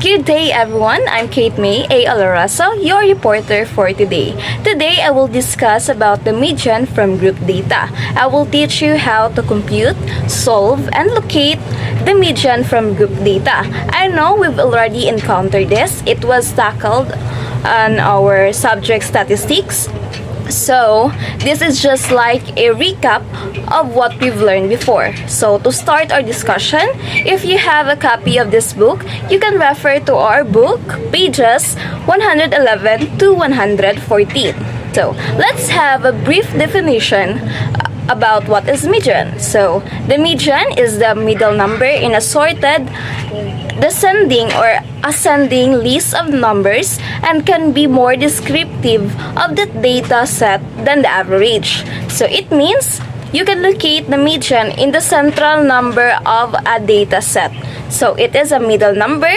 Good day everyone, I'm Kate May A. Oloroso, your reporter for today. Today I will discuss about the median from group data. I will teach you how to compute, solve, and locate the median from group data. I know we've already encountered this. It was tackled on our subject statistics. So, this is just like a recap of what we've learned before. So, to start our discussion, if you have a copy of this book, you can refer to our book, pages 111 to 114. So, let's have a brief definition about what is median. So, the median is the middle number in a sorted descending or ascending list of numbers and can be more descriptive of the data set than the average. So it means you can locate the median in the central number of a data set. So it is a middle number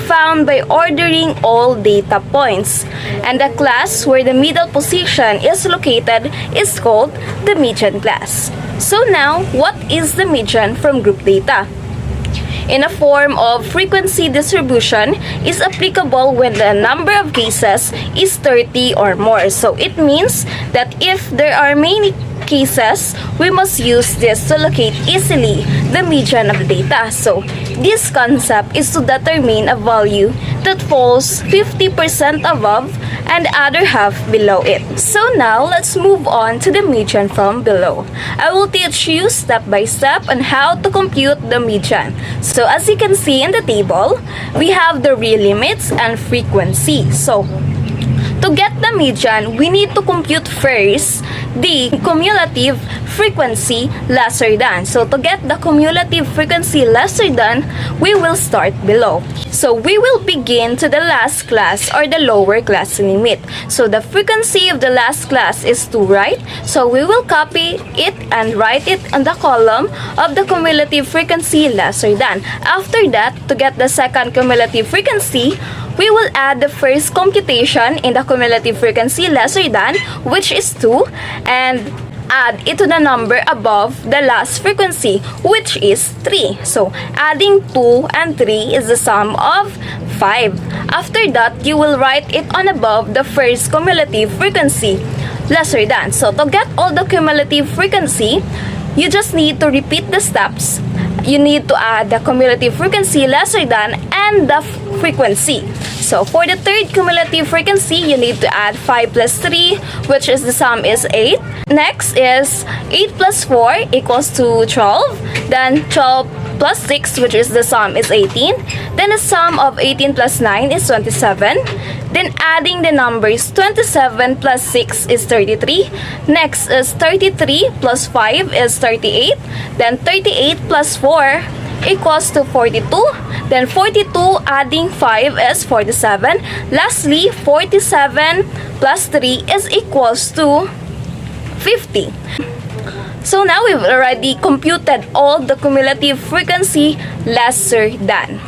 found by ordering all data points. And the class where the middle position is located is called the median class. So now, what is the median from group data? In a form of frequency distribution is applicable when the number of cases is 30 or more. So it means that if there are many cases, we must use this to locate easily the median of the data. So this concept is to determine a value that falls 50% above and the other half below it. So now let's move on to the median from below. I will teach you step by step on how to compute the median. So as you can see in the table, we have the real limits and frequency. So to get the median, we need to compute first the cumulative frequency lesser than. So to get the cumulative frequency lesser than, we will start below. So we will begin to the last class or the lower class limit. So the frequency of the last class is 2, right? So we will copy it and write it on the column of the cumulative frequency lesser than. After that, to get the second cumulative frequency, we will add the first computation in the cumulative frequency lesser than, which is 2, and add it to the number above the last frequency, which is 3. So, adding 2 and 3 is the sum of 5. After that, you will write it on above the first cumulative frequency lesser than. So, to get all the cumulative frequency, you just need to repeat the steps. You need to add the cumulative frequency lesser than and the frequency. So for the third cumulative frequency, you need to add 5 plus 3, which is the sum is 8. Next is 8 plus 4 equals to 12. Then 12 plus 6, which is the sum is 18. Then the sum of 18 plus 9 is 27. Then adding the numbers, 27 plus 6 is 33. Next is 33 plus 5 is 38. Then 38 plus 4 equals to 42. Then 42 adding 5 is 47. Lastly, 47 plus 3 is equals to 50. So now we've already computed all the cumulative frequency lesser than.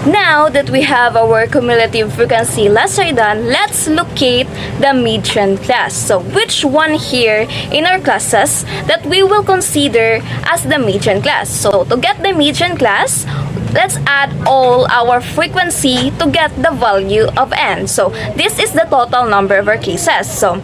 Now that we have our cumulative frequency lesser than, let's locate the median class. So which one here in our classes that we will consider as the median class? So to get the median class, let's add all our frequency to get the value of n. So this is the total number of our cases. So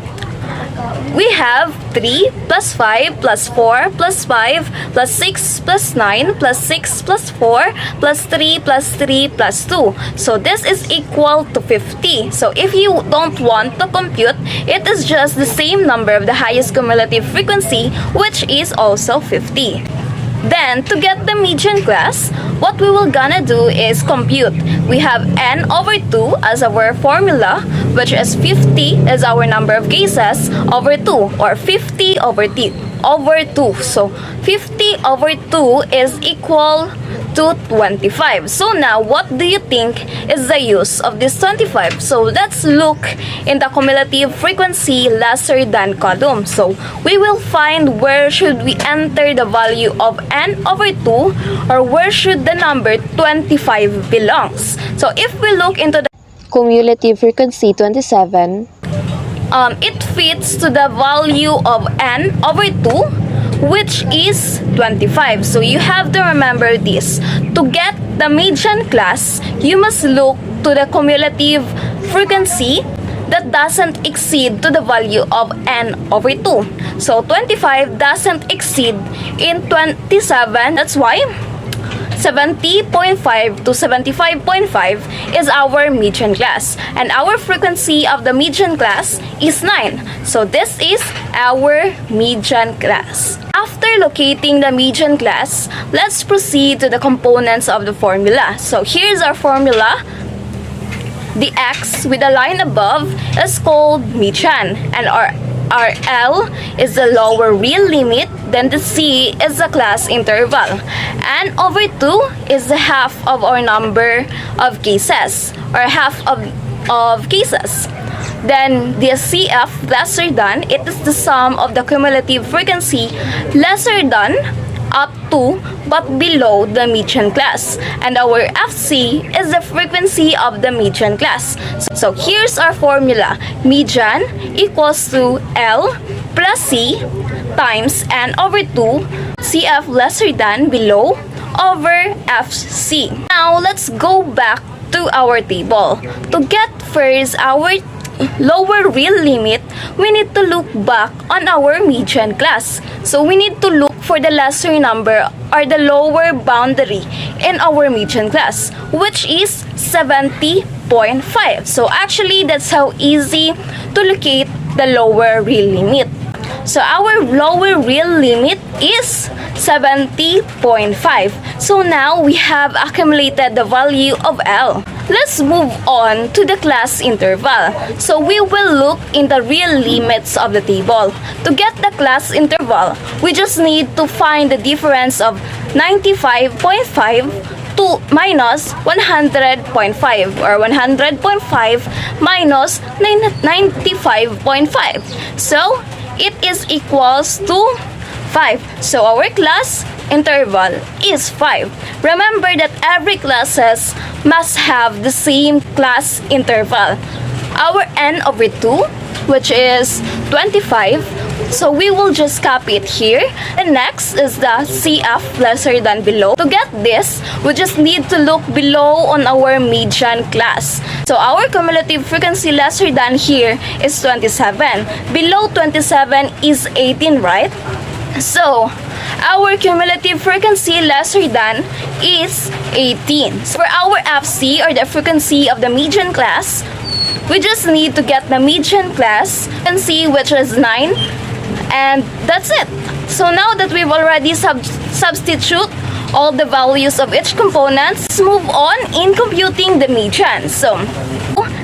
we have 3 plus 5 plus 4 plus 5 plus 6 plus 9 plus 6 plus 4 plus 3 plus 3 plus 2. So this is equal to 50. So if you don't want to compute, it is just the same number of the highest cumulative frequency, which is also 50. Then, to get the median class, what we will gonna do is compute. We have n over 2 as our formula, which is 50 is our number of cases over 2, or 50 over 2. So, 50 over 2 is equal to 25. So now, what do you think is the use of this 25? So let's look in the cumulative frequency lesser than column. So we will find where should we enter the value of n over 2, or where should the number 25 belongs. So if we look into the cumulative frequency 27, it fits to the value of n over 2, which is 25. So you have to remember this. To get the median class, you must look to the cumulative frequency that doesn't exceed to the value of n over 2. So 25 doesn't exceed in 27. That's why 70.5 to 75.5 is our median class, and our frequency of the median class is 9. So this is our median class. After locating the median class, let's proceed to the components of the formula. So here's our formula. The x with the line above is called median, and our L is the lower real limit, then the C is the class interval, and over 2 is the half of our number of cases, or half of cases. Then the CF lesser than, it is the sum of the cumulative frequency lesser than up to but below the median class, and our FC is the frequency of the median class. So here's our formula. Median equals to L plus C times n over 2 CF lesser than below over FC. Now let's go back to our table. To get first our lower real limit, we need to look back on our median class. So we need to look for the lesser number or the lower boundary in our median class, which is 70.5. So actually, that's how easy to locate the lower real limit. So our lower real limit is 70.5. So now we have accumulated the value of L. Let's move on to the class interval. So we will look in the real limits of the table. To get the class interval, we just need to find the difference of 95.5 to minus 100.5, or 100.5 minus 95.5. So it is equals to 5. So our class interval is 5. Remember that every classes must have the same class interval. Our n over 2, which is 25, so we will just copy it here. And next is the CF lesser than below. To get this, we just need to look below on our median class. So our cumulative frequency lesser than here is 27. Below 27 is 18, right? So our cumulative frequency lesser than is 18. For our FC, or the frequency of the median class, we just need to get the median class and see which is 9, and that's it. So now that we've already substitute all the values of each component, let's move on in computing the median. So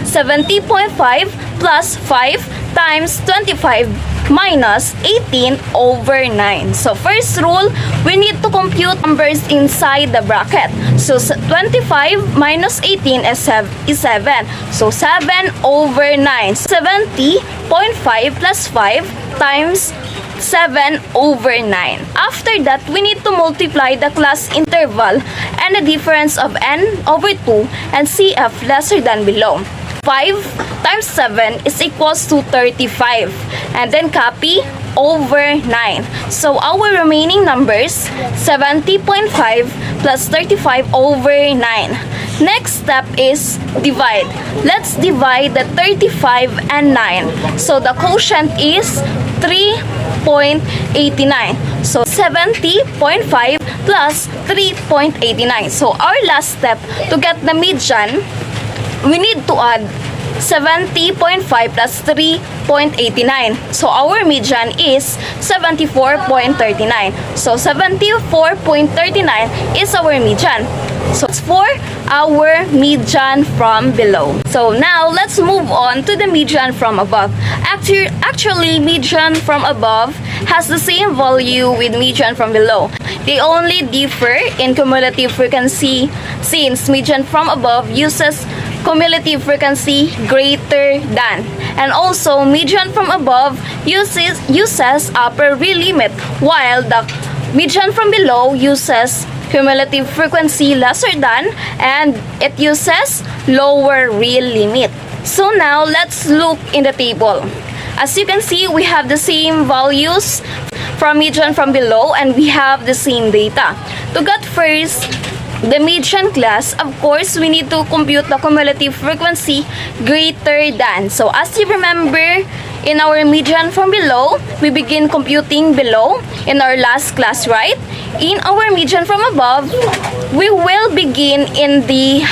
70.5 plus 5 times 25 minus 18 over 9. So first rule, we need to compute numbers inside the bracket. So 25 minus 18 is 7. So 7 over 9. 70.5 plus 5 times 7 over 9. After that, we need to multiply the class interval and the difference of n over 2 and CF lesser than below. 5 times 7 is equals to 35, and then copy over 9. So our remaining numbers, 70.5 plus 35 over 9. Next step is divide. Let's divide the 35 and 9. So the quotient is 3.89. So 70.5 plus 3.89. So our last step, to get the median, we need to add 70.5 plus 3.89. So our median is 74.39. So 74.39 is our median. So it's for our median from below. So now let's move on to the median from above. Actually, median from above has the same value with median from below. They only differ in cumulative frequency, since median from above uses cumulative frequency greater than, and also median from above uses upper real limit, while the median from below uses cumulative frequency lesser than, and it uses lower real limit. So now let's look in the table. As you can see, we have the same values from median from below, and we have the same data. To get first the median class, of course, we need to compute the cumulative frequency greater than. So as you remember, in our median from below, we begin computing below in our last class, right? In our median from above, we will begin in the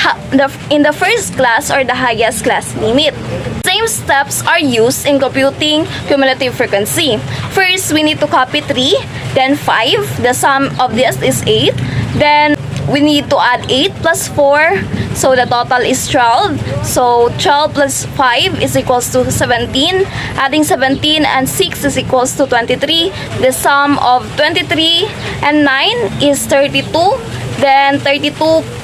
first class or the highest class limit. Same steps are used in computing cumulative frequency. First, we need to copy 3, then 5. The sum of this is 8. Then we need to add 8 plus 4, so the total is 12. So 12 plus 5 is equals to 17. Adding 17 and 6 is equals to 23. The sum of 23 and 9 is 32. Then 32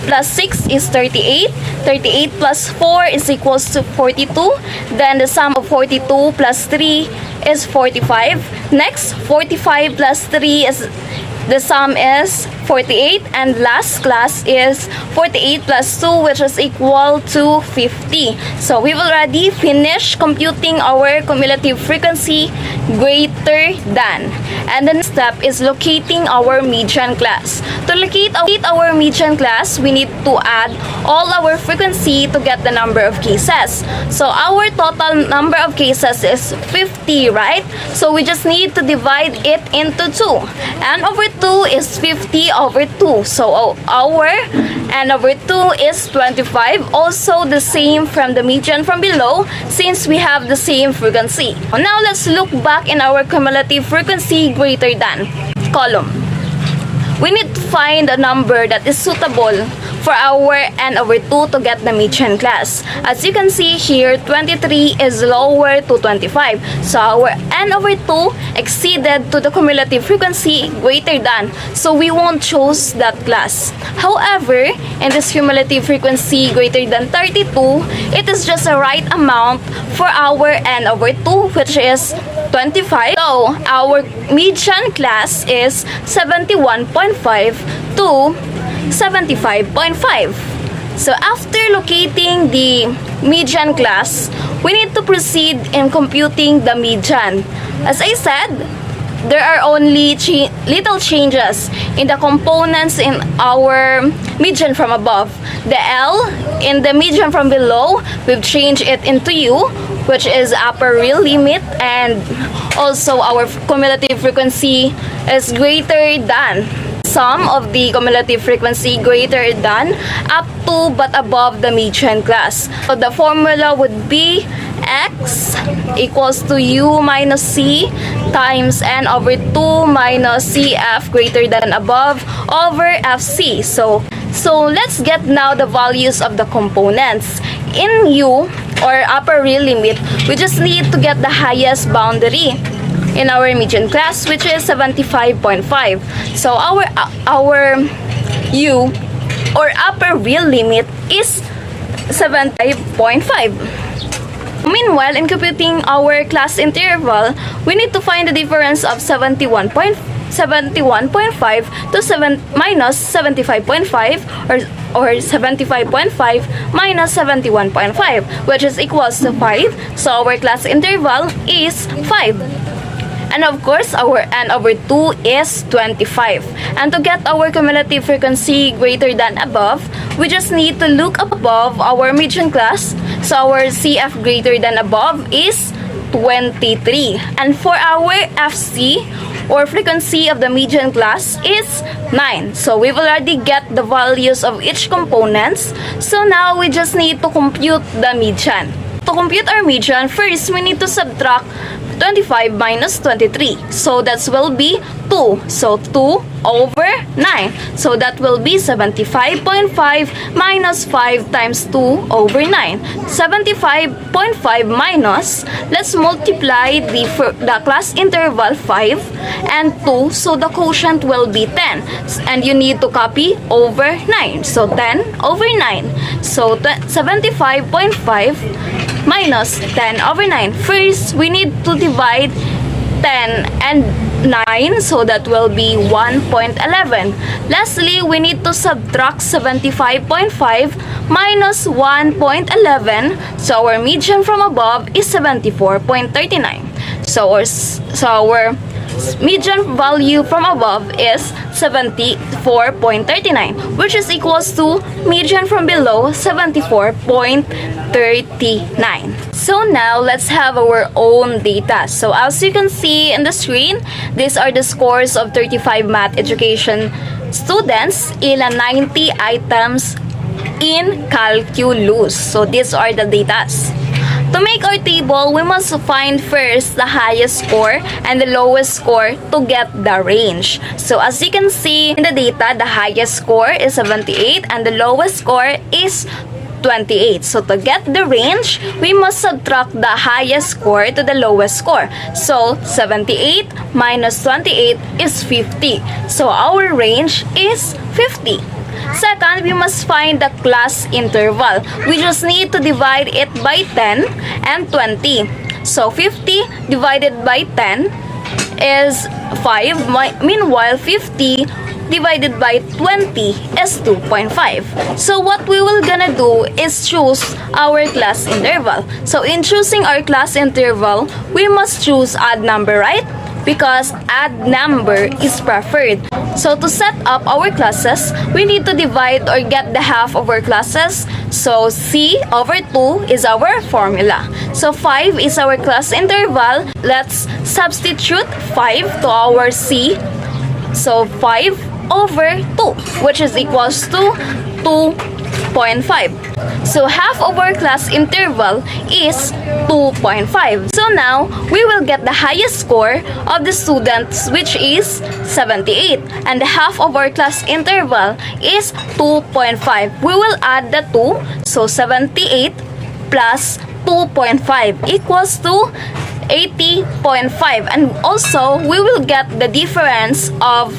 plus 6 is 38. 38 plus 4 is equals to 42. Then the sum of 42 plus 3 is 45. Next, 45 plus 3 is the sum is 48, and last class is 48 plus 2, which is equal to 50. So we've already finished computing our cumulative frequency greater than. And the next step is locating our median class. To locate our median class, we need to add all our frequency to get the number of cases. So our total number of cases is 50, right? So we just need to divide it into 2. N over 2 is 50 over 2. So our N over 2 is 25. Also the same from the median from below, since we have the same frequency. Now let's look back in our cumulative frequency greater than column. We need to find a number that is suitable for our N over 2 to get the median class. As you can see here, 23 is lower to 25. So our N over 2 exceeded to the cumulative frequency greater than. So we won't choose that class. However, in this cumulative frequency greater than 32, it is just a right amount for our N over 2, which is 25. So our median class is 71.5 to 75.5. So after locating the median class, we need to proceed in computing the median. As I said, there are only little changes in the components in our median from above. The L in the median from below, we've changed it into U, which is upper real limit, and also our cumulative frequency is greater than. Sum of the cumulative frequency greater than up to but above the median class. So the formula would be X equals to U minus C times N over 2 minus CF greater than above over FC. So let's get now the values of the components. In U, or upper real limit, we just need to get the highest boundary in our median class, which is 75.5. So our U, or upper real limit, is 75.5. Meanwhile, in computing our class interval, we need to find the difference of 71.5 to minus 75.5, or 75.5 minus 71.5, which is equals to 5. So our class interval is 5. And of course, our N over 2 is 25. And to get our cumulative frequency greater than above, we just need to look above our median class. So our CF greater than above is 23. And for our FC, or frequency of the median class, is 9. So we've already get the values of each components. So now we just need to compute the median. To compute our median, first we need to subtract 25 minus 23. So that will be 2. So 2 over 9. So that will be 75.5 minus 5 times 2 over 9. 75.5 minus, let's multiply the class interval 5 and 2. So the quotient will be 10. And you need to copy over 9. So 10 over 9. So 75.5 minus 10 over 9. First, we need to divide 10 and 9, so that will be 1.11. Lastly, we need to subtract 75.5 minus 1.11, so our median from above is 74.39. So our median value from above is 74.39, which is equals to median from below 74.39. So now let's have our own data. So as you can see in the screen, these are the scores of 35 math education students in a 90 items in calculus. So these are the datas. To make our table, we must find first the highest score and the lowest score to get the range. So as you can see in the data, the highest score is 78 and the lowest score is 28. So to get the range, we must subtract the highest score to the lowest score. So 78 minus 28 is 50. So our range is 50. Second, we must find the class interval. We just need to divide it by 10 and 20. So 50 divided by 10 is 5. Meanwhile, 50 divided by 20 is 2.5. So what we will gonna do is choose our class interval. So in choosing our class interval, we must choose odd number, right? Because odd number is preferred. So to set up our classes, we need to divide or get the half of our classes. So C over 2 is our formula. So 5 is our class interval. Let's substitute 5 to our C. So 5 over 2, which is equals to 2.5. So half of our class interval is 2.5. So now, we will get the highest score of the students, which is 78. And the half of our class interval is 2.5. We will add the 2. So 78 plus 2.5 equals to 80.5. And also, we will get the difference of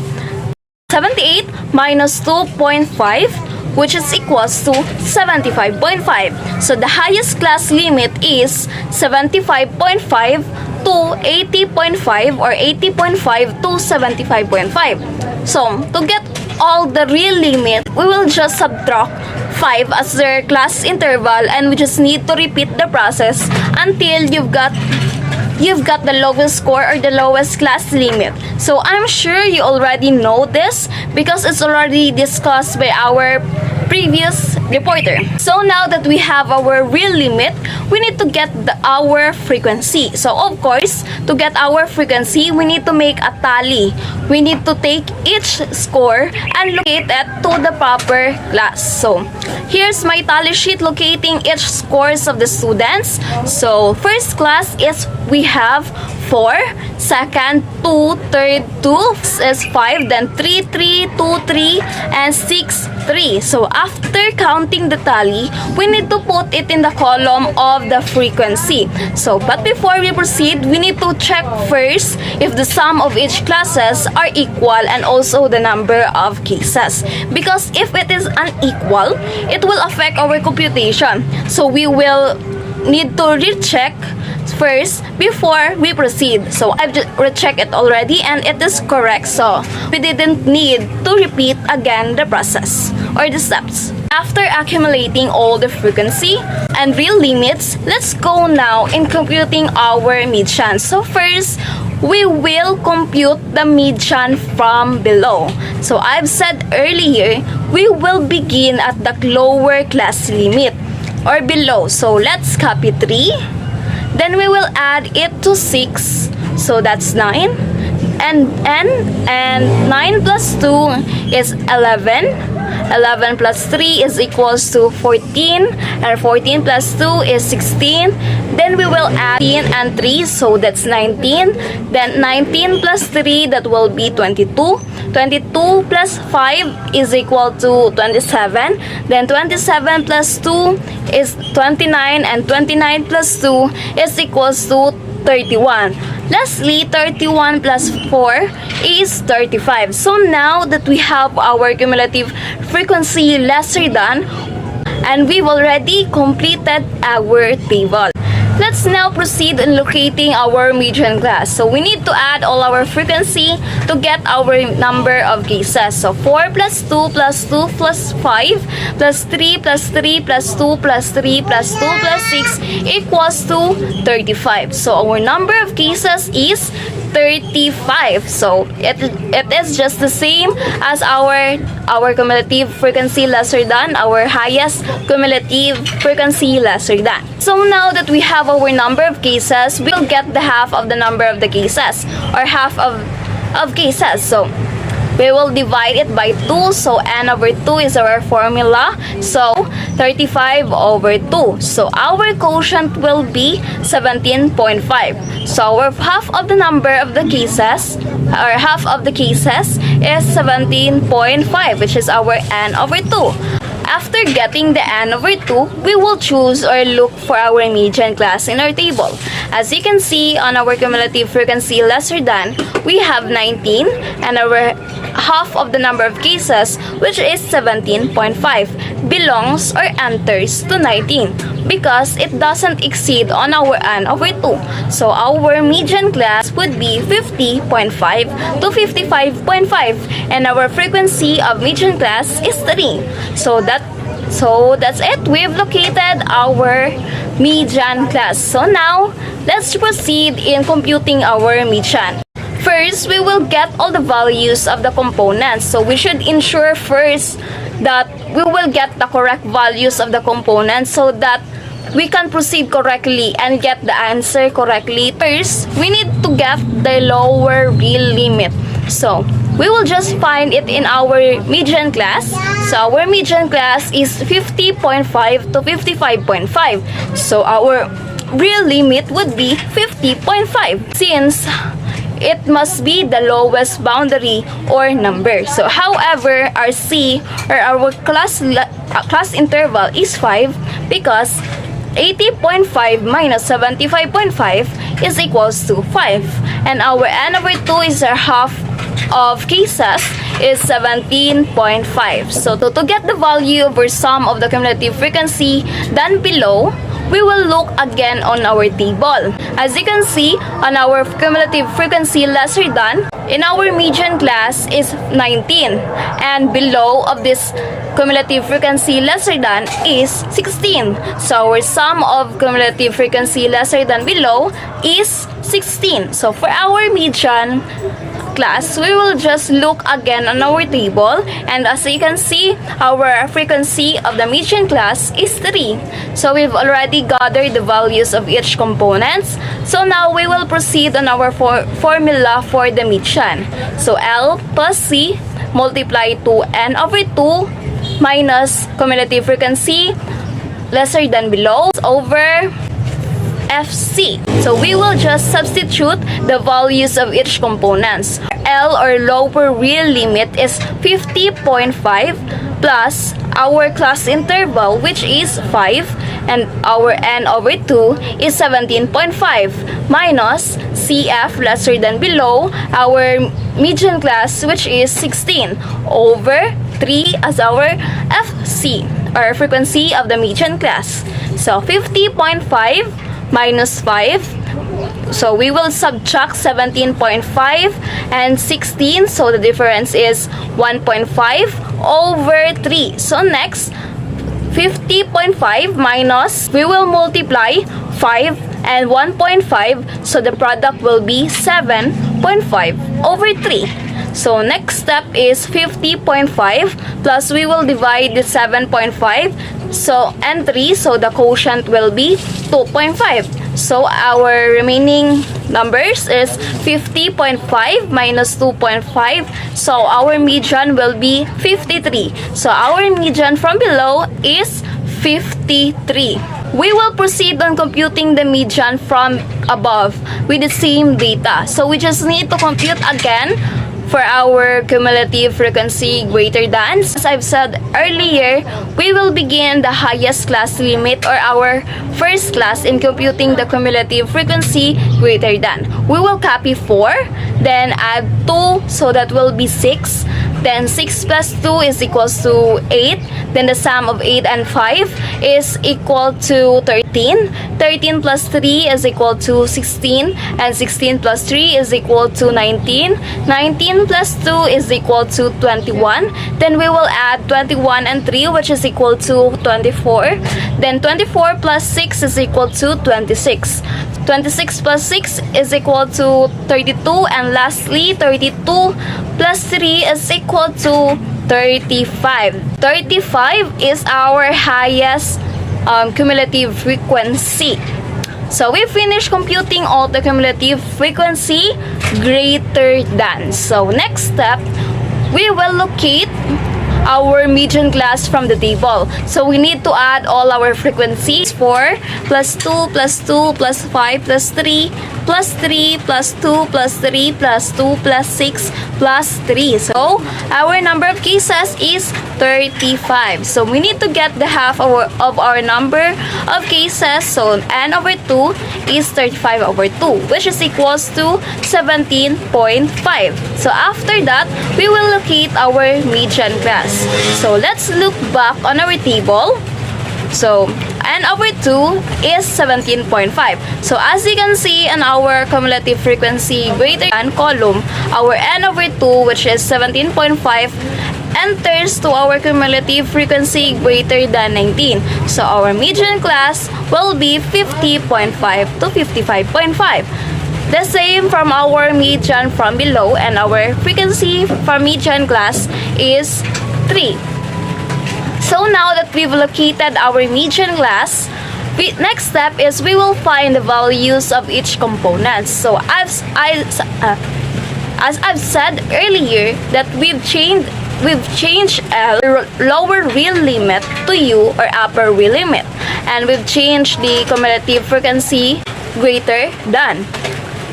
78 minus 2.5, which is equals to 75.5. So the highest class limit is 75.5 to 80.5 or 80.5 to 75.5. So to get all the real limit, we will just subtract 5 as their class interval, and we just need to repeat the process until you've got the lowest score or the lowest class limit. So I'm sure you already know this because it's already discussed by our previous reporter. So now that we have our real limit, we need to get our frequency. So of course, to get our frequency, we need to make a tally. We need to take each score and locate it to the proper class. So here's my tally sheet locating each scores of the students. So first class is we have 4, second 2, third 2 is 5, then 3, 3, 2, 3, and 6, 3. So after counting the tally, we need to put it in the column of the frequency. So but before we proceed, we need to check first if the sum of each classes are equal and also the number of cases. Because if it is unequal, it will affect our computation. So we will need to recheck first before we proceed. So I've just rechecked it already and it is correct. So we didn't need to repeat again the process or the steps. After accumulating all the frequency and real limits, let's go now in computing our median. So first, we will compute the median from below. So I've said earlier, we will begin at the lower class limit or below. So let's copy 3. Then we will add it to 6. So that's 9. And 9 plus 2 is 11. 11 plus 3 is equals to 14. And 14 plus 2 is 16. Then we will add 10 and 3. So that's 19. Then 19 plus 3, that will be 22. 22 plus 5 is equal to 27. Then 27 plus 2 is 29. And 29 plus 2 is equals to 31. Lastly, 31 plus 4 is 35. So now that we have our cumulative frequency lesser than, and we've already completed our table. Let's now proceed in locating our median class. So we need to add all our frequency to get our number of cases. So 4 plus 2 plus 2 plus 5 plus 3 plus 3 plus 2 plus 3 plus 2 plus 6 equals to 35. So our number of cases is 35. So it is just the same as our cumulative frequency lesser than our highest cumulative frequency lesser than. So now that we have our number of cases, we'll get the half of the number of the cases, or half of cases. So we will divide it by 2. So n over 2 is our formula. So 35 over 2. So our quotient will be 17.5. So our half of the number of the cases, or half of the cases, is 17.5, which is our n over 2. After getting the n over 2, we will choose or look for our median class in our table. As you can see on our cumulative frequency lesser than, we have 19, and our half of the number of cases, which is 17.5, belongs or enters to 19 because it doesn't exceed on our n over 2. So our median class would be 50.5 to 55.5, and our frequency of median class is 3. So that's it. We've located our median class. So now, let's proceed in computing our median. First, we will get all the values of the components. So we should ensure first that we will get the correct values of the components so that we can proceed correctly and get the answer correctly. First, we need to get the lower real limit. So we will just find it in our median class. So our median class is 50.5 to 55.5. So our real limit would be 50.5 since it must be the lowest boundary or number. So however, our C, or our class interval is 5 because 80.5 minus 75.5 is equals to 5. And our n over 2 is our half of cases is 17.5. So to get the value of our sum of the cumulative frequency done below, we will look again on our table. As you can see, on our cumulative frequency lesser than, in our median class is 19, and below of this cumulative frequency lesser than is 16. So our sum of cumulative frequency lesser than below is 16. So for our median class, we will just look again on our table, and as you can see, our frequency of the median class is 3. So we've already gathered the values of each components. So now we will proceed on our formula for the median. So L plus C multiplied to n over 2 minus cumulative frequency lesser than below over FC. So we will just substitute the values of each components. L, or lower real limit, is 50.5 plus our class interval, which is 5, and our n over 2 is 17.5 minus CF lesser than below, our median class, which is 16, over 3 as our FC, or frequency of the median class. So 50.5 minus 5, so we will subtract 17.5 and 16, so the difference is 1.5 over 3. So next, 50.5 minus, we will multiply 5 and 1.5, so the product will be 7.5 over 3. So next step is 50.5 plus we will divide the 7.5, so and 3, so the quotient will be 2.5. So our remaining numbers is 50.5 minus 2.5, so our median will be 53. So our median from below is 53. We will proceed on computing the median from above with the same data. So we just need to compute again for our cumulative frequency greater than. As I've said earlier, we will begin the highest class limit, or our first class, in computing the cumulative frequency greater than. We will copy 4, then add 2, so that will be 6. Then 6 plus 2 is equals to 8. Then the sum of 8 and 5 is equal to 13. 13. 13 plus 3 is equal to 16. And 16 plus 3 is equal to 19. 19 plus 2 is equal to 21. Then we will add 21 and 3, which is equal to 24. Then 24 plus 6 is equal to 26. 26 plus 6 is equal to 32. And lastly, 32 plus 3 is equal to 35. 35 is our highest cumulative frequency. So we finished computing all the cumulative frequency greater than. So next step, we will locate our median class from the table. So we need to add all our frequencies. 4 plus 2 plus 2 plus 5 plus 3 plus 3 plus 2 plus 3 plus 2 plus 6 plus 3. So our number of cases is 35. So we need to get the half of our number of cases. So n over 2 is 35 over 2, which is equals to 17.5. So after that, we will locate our median class. So let's look back on our table. So n over 2 is 17.5. So as you can see in our cumulative frequency greater than column, our n over 2, which is 17.5, enters to our cumulative frequency greater than 19. So our median class will be 50.5 to 55.5. The same from our median from below, and our frequency from median class is 3. So now that we've located our median class, next step is we will find the values of each component. So as I've said earlier, that we've changed lower real limit to U, or upper real limit, and we've changed the cumulative frequency greater than.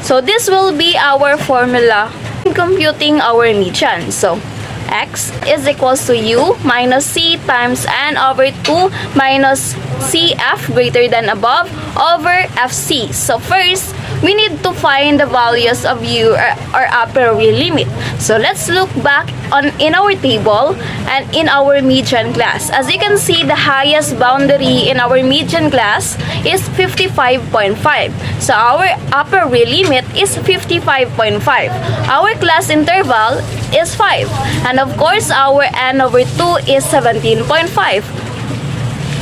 So this will be our formula in computing our median. So x is equals to u minus c times n over 2 minus cf greater than above over fc. So first, we need to find the values of u, or upper real limit. So let's look back in our table and in our median class. As you can see, the highest boundary in our median class is 55.5. So our upper real limit is 55.5. Our class interval is 5. And of course, our n over 2 is 17.5.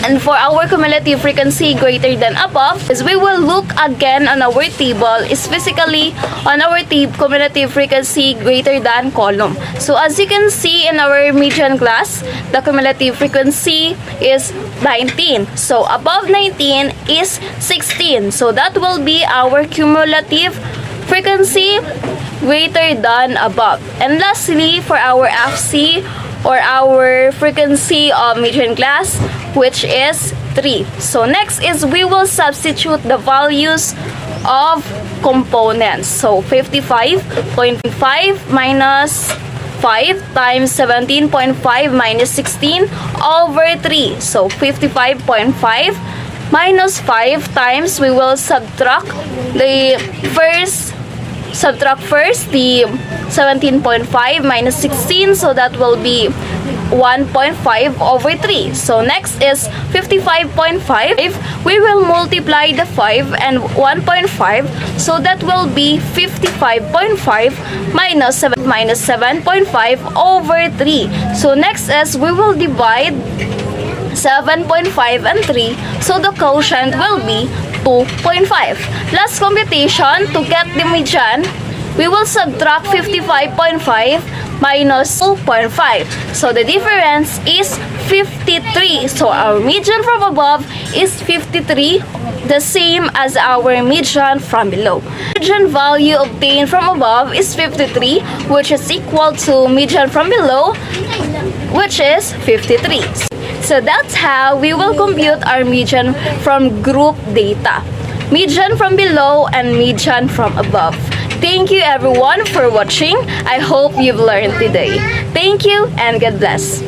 And for our cumulative frequency greater than above, is we will look again on our table, is physically on our cumulative frequency greater than column. So as you can see in our median class, the cumulative frequency is 19. So above 19 is 16. So that will be our cumulative frequency greater than above. And lastly, for our FC, or our frequency of median class, which is 3. So next is we will substitute the values of components. So 55.5 minus 5 times 17.5 minus 16 over 3. So 55.5 minus 5 times, we will subtract first the 17.5 minus 16, so that will be 1.5 over 3. So next is 55.5. We will multiply the 5 and 1.5, so that will be 55.5 minus 7.5 over 3. So next is we will divide 7.5 and 3, so the quotient will be 2.5. Last computation, to get the median, we will subtract 55.5 minus 2.5. So the difference is 53. So our median from above is 53, the same as our median from below. Median value obtained from above is 53, which is equal to median from below, which is 53. So that's how we will compute our median from group data. Median from below and median from above. Thank you everyone for watching. I hope you've learned today. Thank you and God bless.